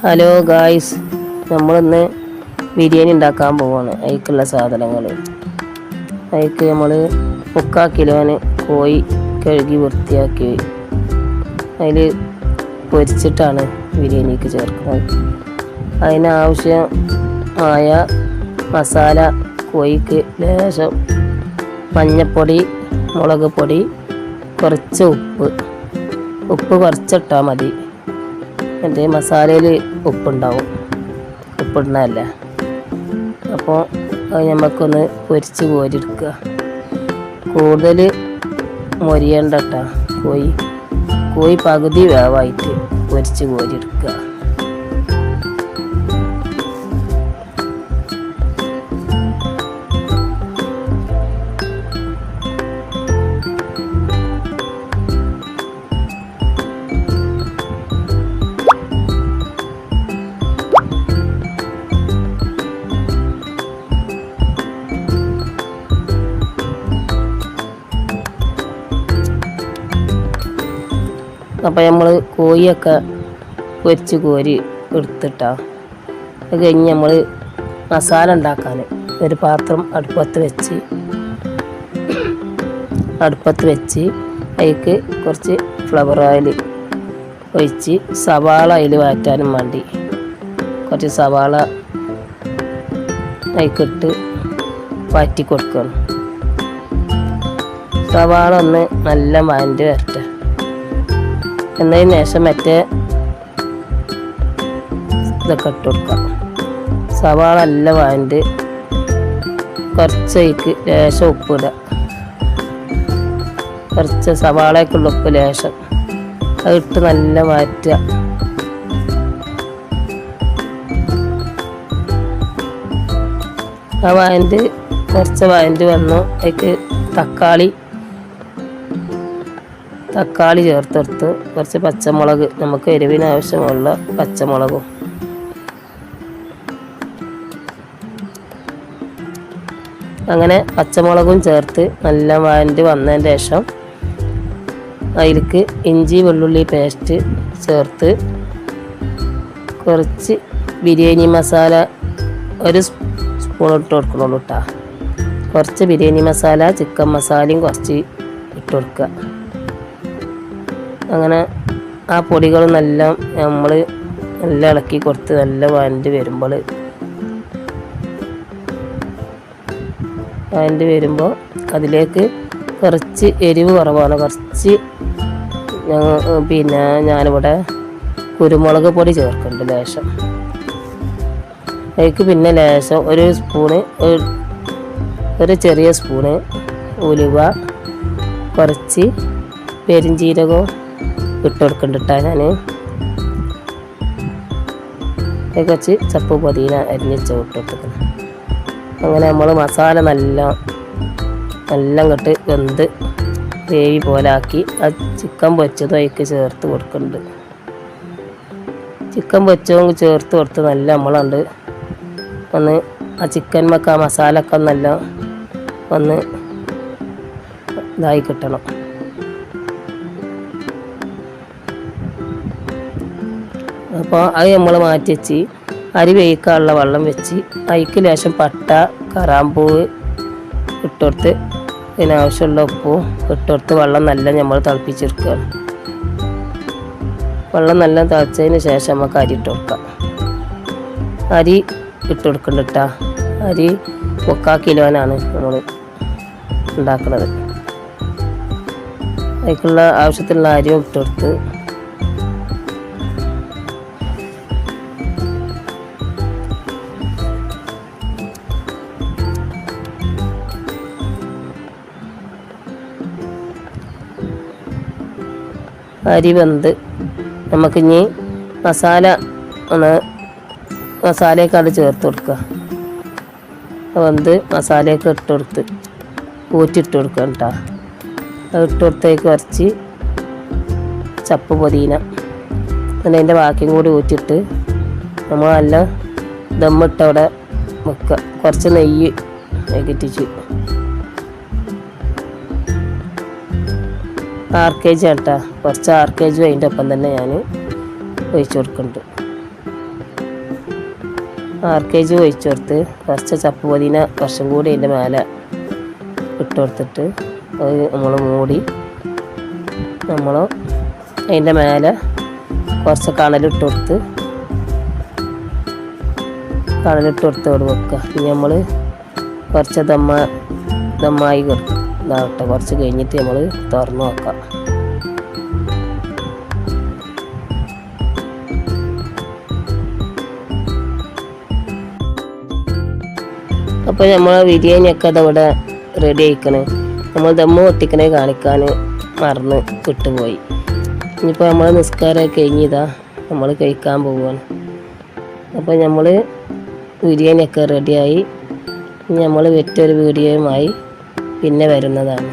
Hello guys, നമ്മളിന്ന് ബിരിയാണി ഉണ്ടാക്കാൻ പോവാണ്. അതിലേക്കുള്ള സാധനങ്ങൾ അതിലേക്ക് നമ്മൾ 3/4 കിലോന് കോഴി കഴുകി വൃത്തിയാക്കി അതിൽ പൊരിച്ചിട്ടാണ് ബിരിയാണിക്ക് ചേർക്കുന്നത്. അതിനാവശ്യമായ മസാല: കോഴിക്ക് ലേശം മഞ്ഞൾപ്പൊടി, മുളക് പൊടി, കുറച്ച് ഉപ്പ് കുറച്ചിട്ടാൽ മതി. എൻ്റെ മസാലയിൽ ഉപ്പുണ്ടാവും, ഉപ്പിടണമല്ല. അപ്പോൾ അത് നമുക്കൊന്ന് പൊരിച്ച് കോരിയെടുക്കുക. കൂടുതൽ മൊരിയണ്ട കേട്ടോ. കോഴി പകുതി വേവായിട്ട് പൊരിച്ച് കോരിയെടുക്കുക. അപ്പോൾ നമ്മൾ കോഴിയൊക്കെ പൊരിച്ച് കോരി എടുത്തിട്ടാ. അത് കഴിഞ്ഞ് നമ്മൾ മസാല ഉണ്ടാക്കാൻ ഒരു പാത്രം അടുപ്പത്ത് വെച്ച് അതിലേക്ക് കുറച്ച് ഫ്ലവർ ഓയിൽ ഒഴിച്ച് സവാള അതിൽ വഴറ്റാനും വേണ്ടി കുറച്ച് സവാള അതിലേക്കിട്ട് വഴറ്റി കൊടുക്കണം. സവാള ഒന്ന് നല്ല വഴറ്റി വരട്ടെ. എന്നതിന് ശേഷം മറ്റേ ഇതൊക്കെ ഇട്ട് കൊടുക്കാം. സവാള നല്ല വഴറ്റി കുറച്ചേക്ക് ലേശം ഉപ്പിടുക. കുറച്ച് സവാളയ്ക്കുള്ള ഉപ്പ് ലേശം അതിട്ട് നല്ല വഴറ്റുക. ആ കുറച്ച് വഴറ്റി വന്നു. അതിലേക്ക് തക്കാളി ചേർത്തെടുത്ത് കുറച്ച് പച്ചമുളക്, നമുക്ക് എരിവിന് ആവശ്യമുള്ള പച്ചമുളകും അങ്ങനെ പച്ചമുളകും ചേർത്ത് നല്ല വഴറ്റി വന്നതിന് ശേഷം അതിലേക്ക് ഇഞ്ചി വെള്ളുള്ളി പേസ്റ്റ് ചേർത്ത് കുറച്ച് ബിരിയാണി മസാല ഒരു സ്പൂൺ ഇട്ട് കൊടുക്കണുള്ളൂ കേട്ടോ. കുറച്ച് ബിരിയാണി മസാല, ചിക്കൻ മസാലയും കുറച്ച് ഇട്ട് കൊടുക്കുക. അങ്ങനെ ആ പൊടികൾ നല്ല നമ്മൾ നല്ല ഇളക്കി കൊടുത്ത് നല്ല വഴറ്റി വരുമ്പോൾ അതിലേക്ക് കുറച്ച് എരിവ് കുറവാണ്. കുറച്ച് ഞാനിവിടെ കുരുമുളക് പൊടി ചേർക്കുന്നുണ്ട് ലേശം. അതിലേക്ക് പിന്നെ ലേശം ഒരു ചെറിയ സ്പൂണ് ഉലുവ, കുറച്ച് പെരിഞ്ചീരകവും ഇട്ട് കൊടുക്കണ്ടിട്ടാ. ഞാൻ കുറച്ച് ചപ്പ് പൊതിന അരിഞ്ഞിച്ച് ഇട്ടിട്ടുണ്ട്. അങ്ങനെ നമ്മൾ മസാല നല്ല ഇങ്ങോട്ട് വെന്ത് ഗ്രേവി പോലാക്കി ആ ചിക്കൻ പൊരിച്ചതും അതിലേക്ക് ചേർത്ത് കൊടുക്കുന്നുണ്ട്. ചിക്കൻ പൊരിച്ചതും ചേർത്ത് കൊടുത്ത് നല്ല നമ്മളുണ്ട് ഒന്ന് ആ ചിക്കൻമൊക്കെ ആ മസാല ഒക്കെ നല്ല ഒന്ന് ഇതായി കിട്ടണം. അപ്പോൾ അത് നമ്മൾ മാറ്റി വെച്ച് അരി വേവിക്കാനുള്ള വെള്ളം വെച്ച് അതിലേക്ക് ലേശം പട്ട, കറാമ്പൂവ് ഇട്ടുകൊടുത്ത് ഇതിനാവശ്യമുള്ള ഉപ്പും ഇട്ടുകൊടുത്ത് വെള്ളം നല്ല നമ്മൾ തിളപ്പിച്ചെടുക്കുകയാണ്. വെള്ളം നല്ല തിളച്ചതിന് ശേഷം നമുക്ക് അരി ഇട്ട് കൊടുക്കാം. അരി ഇട്ട് കൊടുക്കണ്ട കേട്ടോ. അരി 3/4 കിലോനാണ് നമ്മൾ ഉണ്ടാക്കുന്നത്. അതിലേക്കുള്ള ആവശ്യത്തിലുള്ള അരിയും ഇട്ട് കൊടുത്ത് അരി വെന്ത് നമുക്കിനി മസാലയൊക്കെ അത് ചേർത്ത് കൊടുക്കുക. വെന്ത് മസാലയൊക്കെ ഊറ്റിട്ട് കൊടുക്കുക കേട്ടോ. അത് ഇട്ട് കൊടുത്തേക്ക് കുറച്ച് ചപ്പ് പൊതിന അതിൻ്റെ ബാക്കിയും കൂടി ഊറ്റിയിട്ട് നമ്മൾ നല്ല ദമ്മിട്ട് അവിടെ വെക്കുക. കുറച്ച് നെയ്യ് ഇറ്റിച്ച് RKG ആട്ടാ. കുറച്ച് RKG അതിൻ്റെ ഒപ്പം തന്നെ ഞാൻ ഒഴിച്ചു കൊടുക്കുന്നുണ്ട്. ആർക്കേജ് ഒഴിച്ചു കൊടുത്ത് കുറച്ച് ചപ്പ് പൊതിന കുറച്ചും കൂടി അതിൻ്റെ മേലെ ഇട്ട് കൊടുത്തിട്ട് അത് നമ്മൾ മൂടി നമ്മൾ അതിൻ്റെ മേലെ കുറച്ച് കണലിട്ട് കൊടുത്ത് അവിടെ വെക്കുക. ഇനി നമ്മൾ കുറച്ച് ദമ്മായി ഇതാവട്ടെ. കുറച്ച് കഴിഞ്ഞിട്ട് നമ്മൾ തുറന്ന് നോക്കാം. അപ്പോൾ നമ്മൾ ബിരിയാണിയൊക്കെ അതവിടെ റെഡി ആയിക്കണേ. നമ്മൾ ദമ്മ് പൊട്ടിക്കണേ കാണിക്കാൻ മറന്ന് വിട്ടുപോയി. ഇനിയിപ്പോൾ നമ്മൾ നിസ്കാരമൊക്കെ കഴിഞ്ഞിതാ നമ്മൾ കഴിക്കാൻ പോവുകയാണ്. അപ്പോൾ നമ്മൾ ബിരിയാണിയൊക്കെ റെഡിയായി. ഇനി നമ്മൾ മറ്റൊരു വീഡിയോയുമായി പിന്നെ വരുന്നതാണ്.